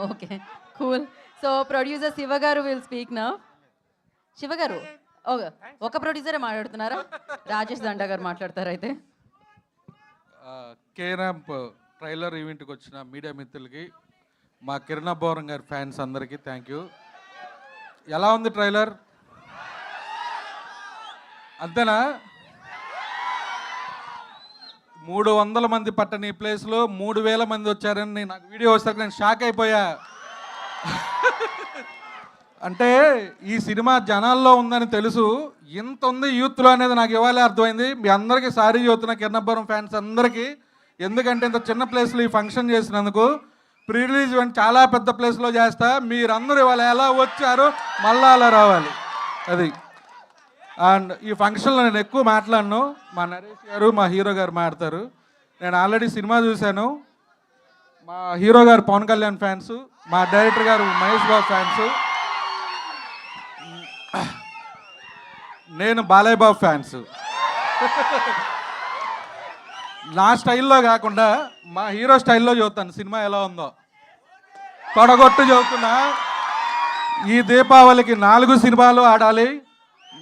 Okay, cool. So producer Shiva గారు will speak now. Shiva గారు, ఒక ప్రొడ్యూసరే మాట్లాడుతున్నారా? రాజేష్ దండా గారు మాట్లాడతారు అయితే. కే ర్యాంప్ ట్రైలర్ ఈవెంట్కి వచ్చిన మీడియా మిత్రులకి, మా కిరణ్ బోరం గారి ఫ్యాన్స్ అందరికీ థ్యాంక్ యూ. ఎలా ఉంది ట్రైలర్? అంతేనా? 300 మంది పట్టని ఈ ప్లేస్లో 3000 మంది వచ్చారని నాకు వీడియో వస్తాక నేను షాక్ అయిపోయా. అంటే ఈ సినిమా జనాల్లో ఉందని తెలుసు, ఇంత ఉంది యూత్లో అనేది నాకు ఇవాళే అర్థమైంది. మీ అందరికీ సారీ చెబుతున్నా కిరణబ్బరం ఫ్యాన్స్ అందరికీ. ఎందుకంటే ఇంత చిన్న ప్లేస్లో ఈ ఫంక్షన్ చేసినందుకు. ప్రీ రిలీజ్ ఈవెంట్ చాలా పెద్ద ప్లేస్లో చేస్తా. మీరందరూ ఇవాళ ఎలా వచ్చారో మళ్ళా అలా రావాలి. అది. అండ్ ఈ ఫంక్షన్లో నేను ఎక్కువ మాట్లాడను, మా నరేష్ గారు మా హీరో గారు మాట్లాడతారు. నేను ఆల్రెడీ సినిమా చూశాను. మా హీరో గారు పవన్ కళ్యాణ్ ఫ్యాన్స్, మా డైరెక్టర్ గారు మహేష్ బాబు ఫ్యాన్స్, నేను బాలయ్య బాబు ఫ్యాన్స్. నా స్టైల్లో కాకుండా మా హీరో స్టైల్లో చూస్తాను సినిమా ఎలా ఉందో. తొడగొట్టు చదువుతున్నా. ఈ దీపావళికి 4 సినిమాలు ఆడాలి,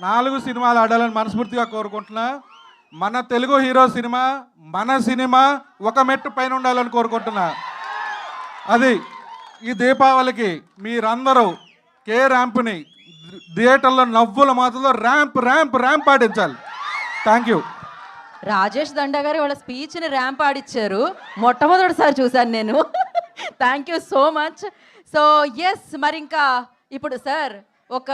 4 సినిమాలు ఆడాలని మనస్ఫూర్తిగా కోరుకుంటున్నా. మన తెలుగు హీరో సినిమా, మన సినిమా ఒక మెట్టు పైన ఉండాలని కోరుకుంటున్నా. అది ఈ దీపావళికి మీరందరూ కే ర్యాంప్ని థియేటర్లో నవ్వుల మాటల్లో ర్యాంప్ ర్యాంప్ ర్యాంప్ ఆడించాలి. Thank you. రాజేష్ దండా గారు వాళ్ళ స్పీచ్ని ర్యాంప్ ఆడిచ్చారు, మొట్టమొదటిసారి చూశాను నేను. Thank you so much. So yes, మరి ఇంకా ఇప్పుడు సార్ ఒక